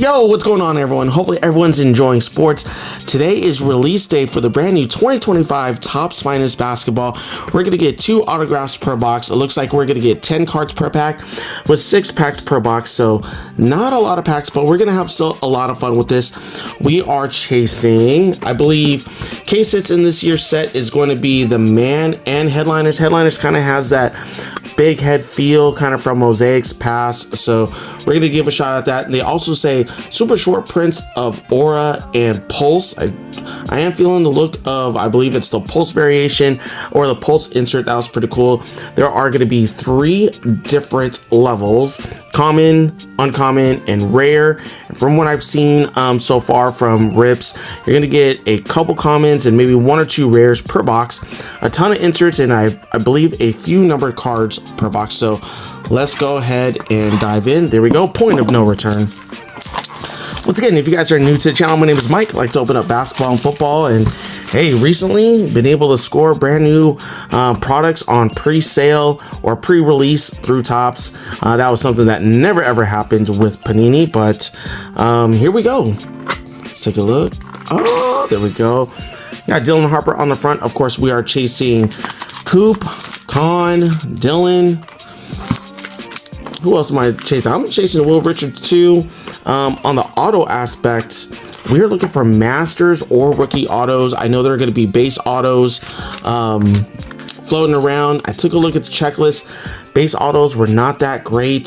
Yo, what's going on, everyone? Hopefully everyone's enjoying sports. Today is release day for the brand new 2025 Topps Finest Basketball. We're going to get 2 autographs per box. It looks like we're going to get 10 cards per pack with 6 packs per box. So not a lot of packs, but we're going to have still a lot of fun with this. We are chasing, I believe, case hits in this year's set is going to be the Man and Headliners. Headliners kind of has that big head feel kind of from Mosaic's past, so we're going to give a shot at that. And they also say super short prints of Aura and Pulse. I am feeling the look of, I believe it's the Pulse variation or the Pulse insert. That was pretty cool. There are going to be 3 different levels: common, uncommon, and rare. And from what I've seen so far from rips, you're going to get a couple commons and maybe 1 or 2 rares per box, a ton of inserts, and I believe a few numbered cards per box. So let's go ahead and dive in. There we go. Point of no return. Once again, if you guys are new to the channel, my name is Mike. I like to open up basketball and football, and hey, recently been able to score brand new products on pre-sale or pre-release through Topps. That was something that never ever happened with Panini, but here we go. Let's take a look. Oh, there we go. Got Dylan Harper on the front. Of course, we are chasing Coop, Con, Dylan. Who else am I chasing? I'm chasing Will Richards too. On the auto aspect, we're looking for Masters or rookie autos. I know there are going to be base autos floating around. I took a look at the checklist. Base autos were not that great.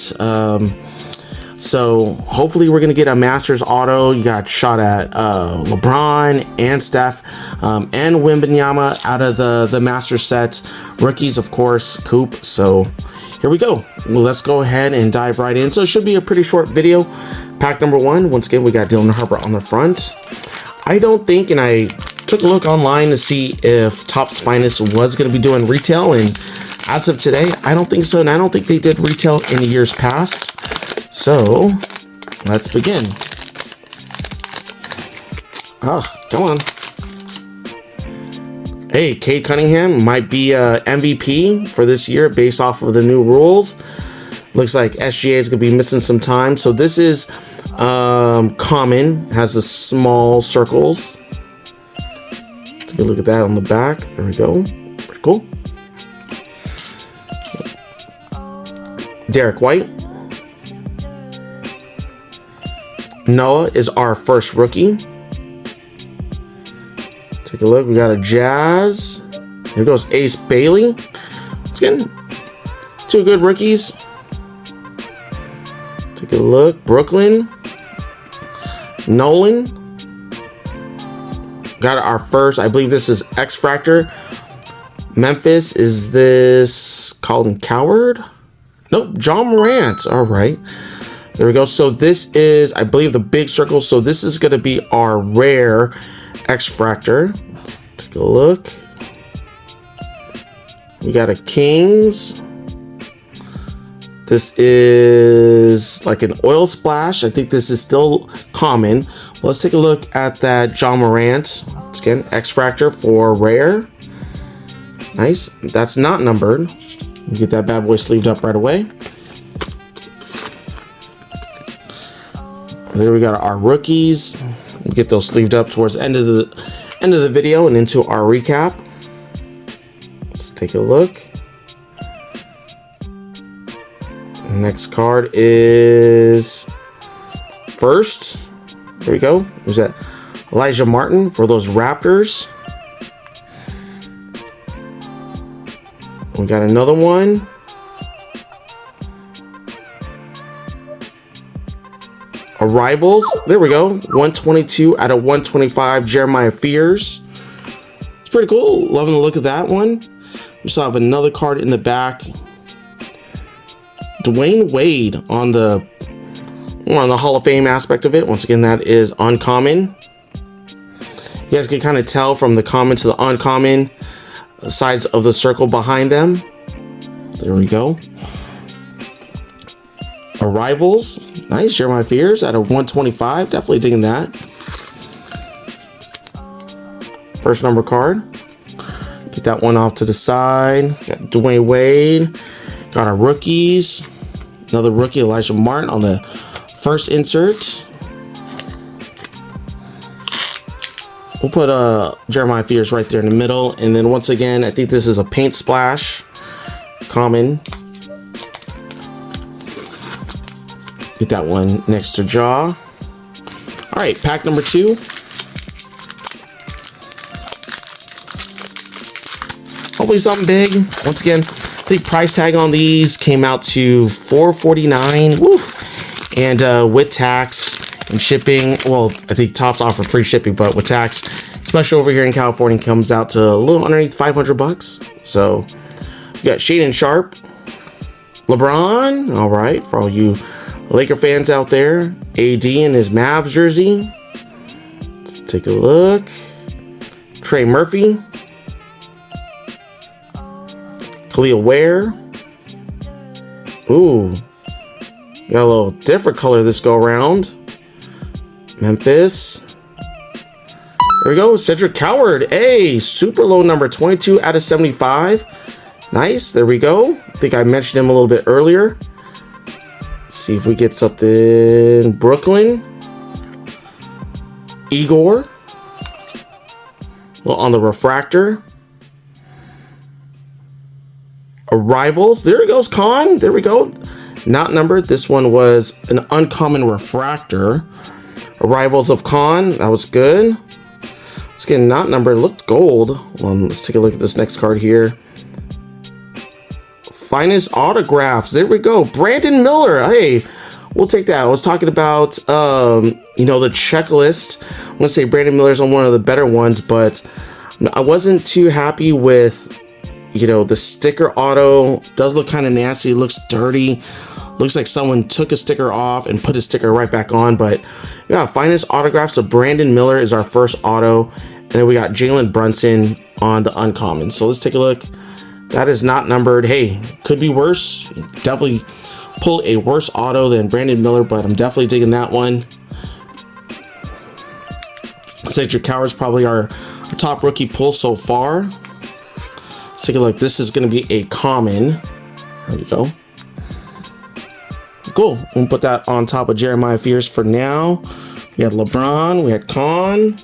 So hopefully we're going to get a Masters auto. You got shot at LeBron and Steph and Wembanyama out of the Masters sets. Rookies, of course, Coop. So here we go. Well, let's go ahead and dive right in. So it should be a pretty short video. Pack number 1. Once again, we got Dylan Harper on the front. I don't think, and I took a look online to see if Topps Finest was going to be doing retail, and as of today, I don't think so, and I don't think they did retail in the years past. So let's begin. Come on. Hey, Cade Cunningham might be MVP for this year based off of the new rules. Looks like SGA is going to be missing some time. So this is common, has the small circles. Take a look at that on the back. There we go. Pretty cool. Derek White. Noah is our first rookie. Take a look. We got a Jazz. Here goes Ace Bailey. It's getting 2 good rookies. Take a look. Brooklyn. Nolan. Got our first. I believe this is X Factor. Memphis. Is this Colin Coward? Nope. John Morant. All right. There we go. So this is, I believe, the big circle. So this is going to be our rare X Factor. Take a look. We got a Kings. This is like an oil splash. I think this is still common. Let's take a look at that John Morant. Once again, X Factor for rare. Nice. That's not numbered. We get that bad boy sleeved up right away. There we got our rookies. We'll get those sleeved up towards the end of the video and into our recap. Let's take a look. Next card is first. There we go. Who's that? Elijah Martin for those Raptors. We got another one. Arrivals. There we go. 122 out of 125. Jeremiah Fears. It's pretty cool. Loving the look of that one. We still have another card in the back. Dwayne Wade on the Hall of Fame aspect of it. Once again, that is uncommon. You guys can kind of tell from the common to the uncommon sides of the circle behind them. There we go. Arrivals. Nice. Jeremiah Fears out of 125. Definitely digging that. First number card. Get that one off to the side. Got Dwayne Wade. Got our rookies. Another rookie, Elijah Martin, on the first insert. We'll put Jeremiah Fears right there in the middle. And then once again, I think this is a paint splash. Common. Get that one next to Jaw. All right, pack number 2. Hopefully something big. Once again, the price tag on these came out to $4.49. Woo! And with tax and shipping, well, I think Topps offer free shipping, but with tax, especially over here in California, comes out to a little underneath $500. So you got Shaden Sharp, LeBron. All right, for all you Laker fans out there, AD in his Mavs jersey. Let's take a look. Trey Murphy, Khalil Ware. Ooh, got a little different color this go around. Memphis. There we go. Cedric Coward. Hey, super low number, 22 out of 75. Nice. There we go. I think I mentioned him a little bit earlier. Let's see if we get something. Brooklyn. Igor. Well, on the refractor. Arrivals. There he goes, Con. There we go. Not numbered. This one was an uncommon refractor. Arrivals of Con. That was good. It's getting not numbered. Looked gold. Let's take a look at this next card here. Finest autographs. There we go. Brandon Miller. Hey, we'll take that. I was talking about, you know, the checklist. I'm going to say Brandon Miller's on one of the better ones, but I wasn't too happy with, you know, the sticker auto. Does look kind of nasty. It looks dirty. Looks like someone took a sticker off and put a sticker right back on. But yeah, finest autographs of Brandon Miller is our first auto. And then we got Jalen Brunson on the uncommon. So let's take a look. That is not numbered. Hey, could be worse. Definitely pull a worse auto than Brandon Miller, but I'm definitely digging that one. Cedric Coward's probably our top rookie pull so far. Let's take a look. This is going to be a common. There we go. Cool. We'll put that on top of Jeremiah Fears for now. We had LeBron. We had Con.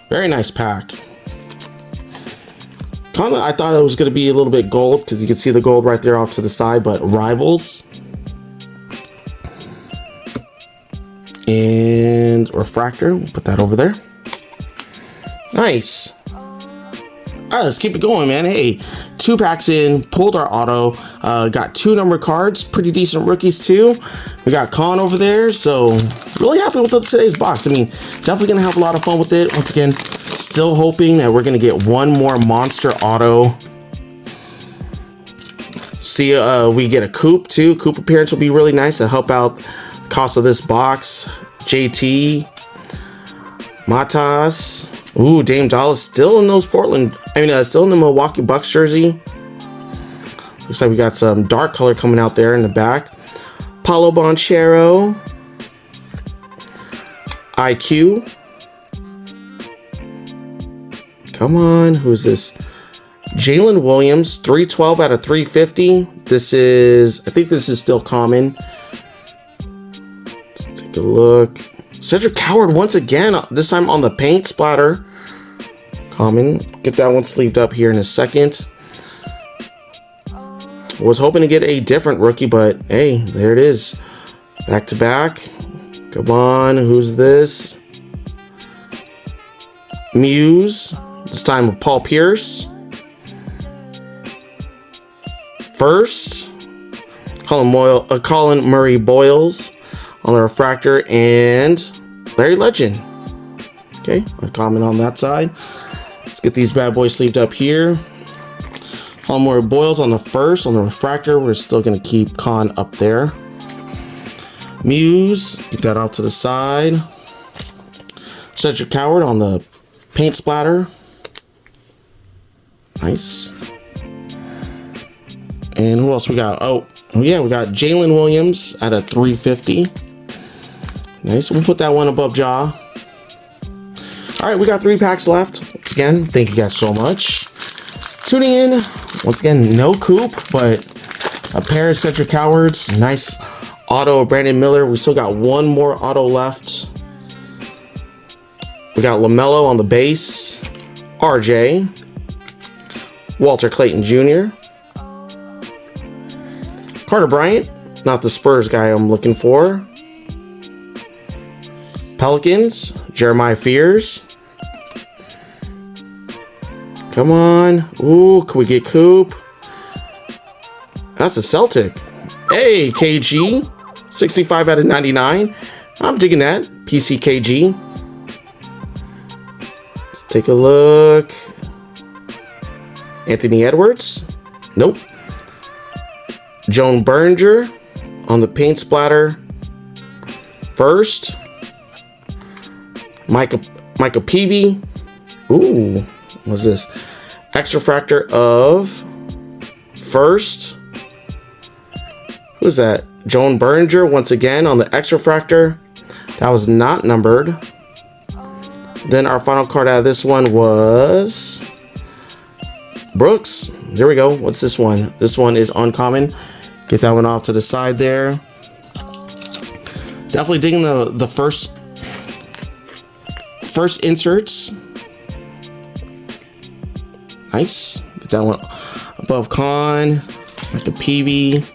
Very nice pack. Con, I thought it was going to be a little bit gold because you can see the gold right there off to the side, but Rivals. And Refractor. We'll put that over there. Nice. All right, let's keep it going, man. Hey, 2 packs in, pulled our auto, got 2 number cards, pretty decent rookies too. We got Con over there, so really happy with today's box. I mean, definitely gonna have a lot of fun with it. Once again, still hoping that we're gonna get one more monster auto. See, we get a Coop too. Coop appearance will be really nice to help out the cost of this box. JT, Matas. Ooh, Dame Dallas still in those still in the Milwaukee Bucks jersey. Looks like we got some dark color coming out there in the back. Paulo Banchero. IQ. Come on, who's this? Jalen Williams, 312 out of 350. I think this is still common. Let's take a look. Cedric Coward once again, this time on the paint splatter. Common. Get that one sleeved up here in a second. Was hoping to get a different rookie, but hey, there it is. Back to back. Come on, who's this? Muse. This time with Paul Pierce. First, Colin Murray Boyles on the refractor, and Larry Legend. Okay, a comment on that side. Let's get these bad boys sleeved up here. Colin Murray Boyles on the first. On the refractor, we're still going to keep Con up there. Muse, keep that out to the side. Cedric Coward on the paint splatter. Nice. And who else we got? Oh yeah, we got Jalen Williams at a 350. Nice. We'll put that one above Jaw. All right, we got 3 packs left. Once again, thank you guys so much. Tuning in. Once again, no Coop, but a pair of Cedric Cowards. Nice auto of Brandon Miller. We still got one more auto left. We got LaMelo on the base. RJ. Walter Clayton Jr. Carter Bryant. Not the Spurs guy I'm looking for. Pelicans. Jeremiah Fears. Come on. Ooh, can we get Coop? That's a Celtic. Hey, KG. 65 out of 99. I'm digging that. PCKG. Let's take a look. Anthony Edwards. Nope. Joan Berger on the paint splatter. First. Micah Peavy. Ooh, what's this? Extra fractor of first. Who's that? Joan Berger once again on the extra fractor. That was not numbered. Then our final card out of this one was Brooks. There we go. What's this one? This one is uncommon. Get that one off to the side there. Definitely digging the first inserts. Nice. Get that one above Con. Like a PV.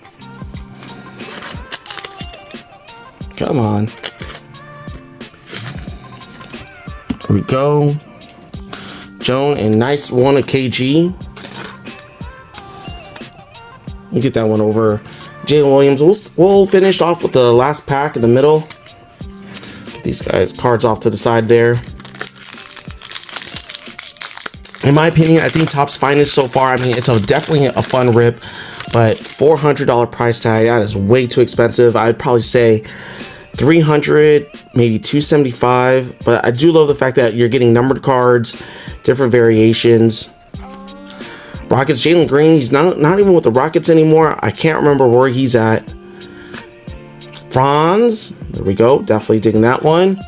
Come on. There we go. Joan and nice one of KG. We'll get that one over. Jalen Williams. We'll finish off with the last pack in the middle. Get these guys cards off to the side there. In my opinion, I think Topps finest so far. I mean, it's definitely a fun rip, but $400 price tag, that is way too expensive. I'd probably say $300, maybe $275. But I do love the fact that you're getting numbered cards, different variations. Rockets, Jalen Green, he's not even with the Rockets anymore. I can't remember where he's at. Franz, there we go. Definitely digging that one.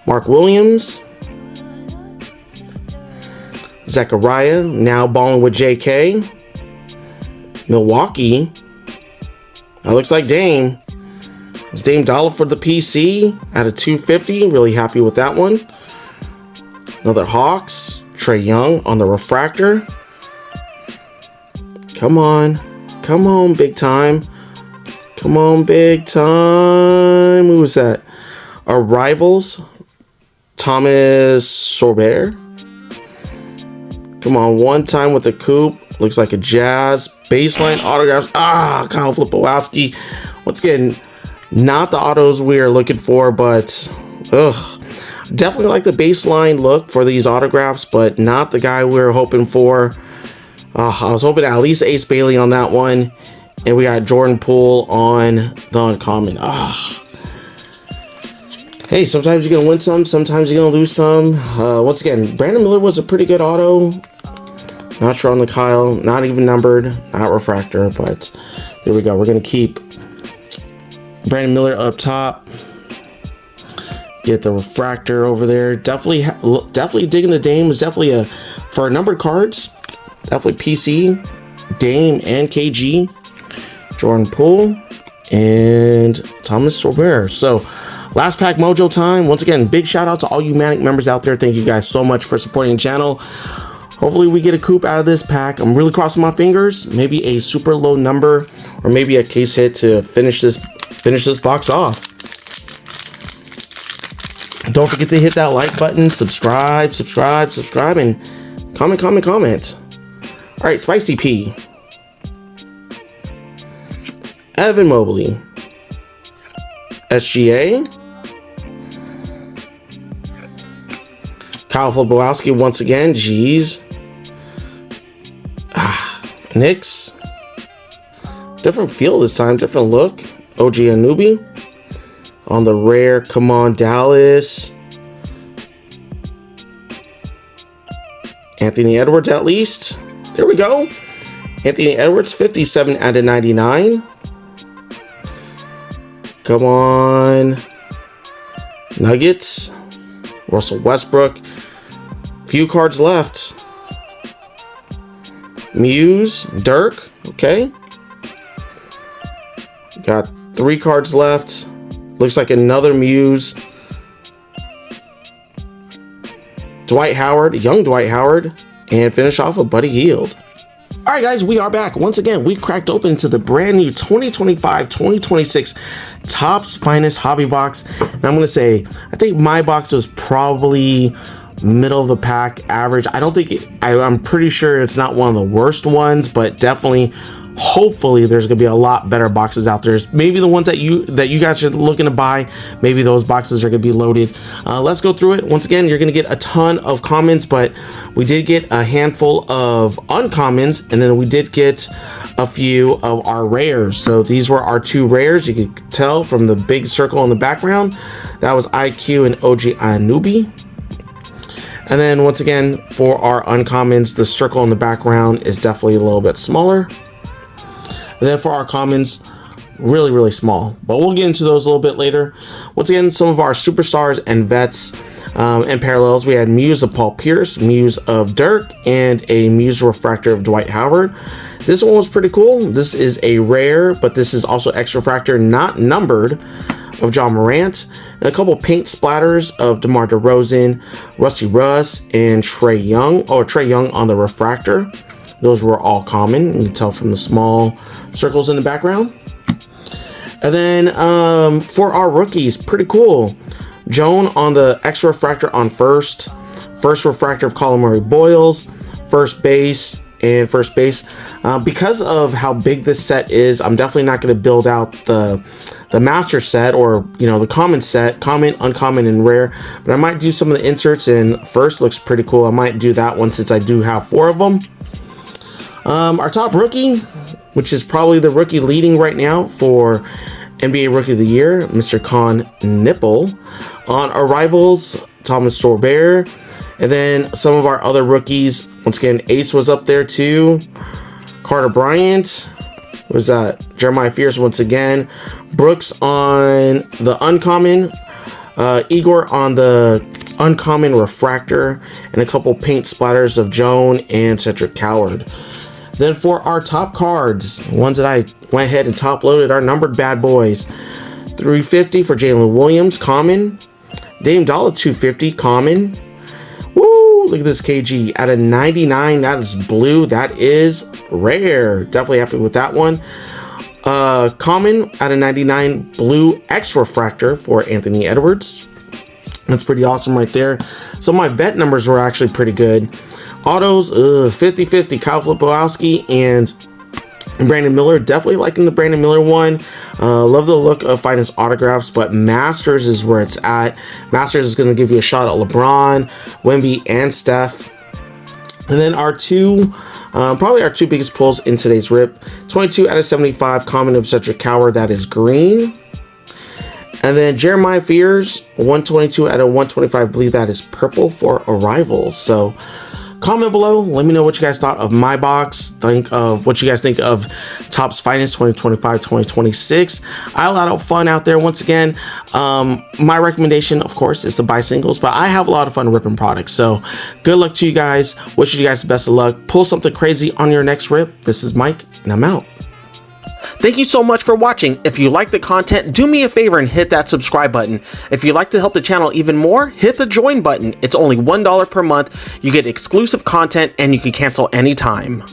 Mark Williams. Zechariah, now balling with JK. Milwaukee. That looks like Dame. It's Dame Dollar for the PC at a 250. Really happy with that one. Another Hawks. Trae Young on the refractor. Come on. Come on, big time. Come on, big time. Who was that? Our rivals. Thomas Sorber. Come on, one time with the coupe. Looks like a Jazz. Baseline autographs. Kyle Flipowski. Once again, not the autos we are looking for, but definitely like the baseline look for these autographs, but not the guy we were hoping for. I was hoping at least Ace Bailey on that one. And we got Jordan Poole on the uncommon. Hey, sometimes you're going to win some, sometimes you're going to lose some. Once again, Brandon Miller was a pretty good auto. Not sure on the Kyle, not even numbered, not refractor, but there we go. We're going to keep Brandon Miller up top. Get the refractor over there. Definitely digging the Dame. Is definitely for numbered cards. Definitely PC, Dame, and KG. Jordan Poole and Thomas Sorber. So last pack mojo time. Once again, big shout out to all you Manic members out there. Thank you guys so much for supporting the channel. Hopefully we get a coupe out of this pack. I'm really crossing my fingers. Maybe a super low number or maybe a case hit to finish this box off. Don't forget to hit that like button, subscribe, and comment. All right, Spicy P. Evan Mobley. SGA. Kyle Flipowski once again. Jeez. Knicks. Different feel this time. Different look. OG Anunoby. On the rare. Come on, Dallas. Anthony Edwards at least. There we go. Anthony Edwards, 57 out of 99. Come on. Nuggets. Russell Westbrook. Few cards left. Muse. Dirk. Okay. Got 3 cards left. Looks like another Muse. Dwight Howard, young Dwight Howard, and finish off with Buddy Hield. All right, guys, we are back. Once again, we cracked open to the brand new 2025-2026 Topps Finest Hobby Box. And I'm going to say, I think my box was probably middle of the pack, average. I'm pretty sure it's not one of the worst ones, but definitely, hopefully, there's going to be a lot better boxes out there. Maybe the ones that you guys are looking to buy, maybe those boxes are going to be loaded. Let's go through it. Once again, you're going to get a ton of comments, but we did get a handful of uncommons, and then we did get a few of our rares. So these were our 2 rares. You can tell from the big circle in the background. That was IQ and OG Anubi. And then once again, for our uncommons, the circle in the background is definitely a little bit smaller. And then for our commons, really, really small. But we'll get into those a little bit later. Once again, some of our superstars and vets and parallels. We had Muse of Paul Pierce, Muse of Dirk, and a Muse Refractor of Dwight Howard. This one was pretty cool. This is a rare, but this is also X Refractor, not numbered, of John Morant, and a couple paint splatters of DeMar DeRozan, Rusty Russ, and Trae Young on the refractor. Those were all common. You can tell from the small circles in the background. And then for our rookies, pretty cool. Joan on the X refractor on first refractor of Colin Murray Boyles, first base. Because of how big this set is, I'm definitely not going to build out the master set, or the common set, common, uncommon, and rare, but I might do some of the inserts, and first looks pretty cool. I might do that one since I do have 4 of them. Our top rookie, which is probably the rookie leading right now for NBA Rookie of the Year, Mr. Con Nipple. On arrivals, Thomas Sorber. And then some of our other rookies, once again, Ace was up there too. Carter Bryant, was that Jeremiah Fierce once again. Brooks on the uncommon. Igor on the uncommon refractor. And a couple paint splatters of Joan and Cedric Coward. Then for our top cards, ones that I went ahead and top loaded, our numbered bad boys. 350 for Jalen Williams, common. Dame Dollar 250, common. Woo! Look at this KG. At a 99, that is blue. That is rare. Definitely happy with that one. Common at a 99, blue X refractor for Anthony Edwards. That's pretty awesome right there. So my vet numbers were actually pretty good. Autos, 50-50, Kyle Filipowski and Brandon Miller. Definitely liking the Brandon Miller one. Love the look of Finest Autographs, but Masters is where it's at. Masters is going to give you a shot at LeBron, Wemby, and Steph. And then our probably our 2 biggest pulls in today's rip. 22 out of 75, common of Cedric Coward, that is green. And then Jeremiah Fears, 122 out of 125, I believe that is purple for arrivals. So comment below, let me know what you guys thought of my box. Think of what you guys think of Topps Finest 2025-2026. I had a lot of fun out there. Once again, my recommendation, of course, is to buy singles, but I have a lot of fun ripping products. So good luck to you guys. Wish you guys the best of luck. Pull something crazy on your next rip. This is Mike, and I'm out. Thank you so much for watching. If you like the content, do me a favor and hit that subscribe button. If you'd like to help the channel even more, hit the join button. It's only $1 per month. You get exclusive content and you can cancel anytime.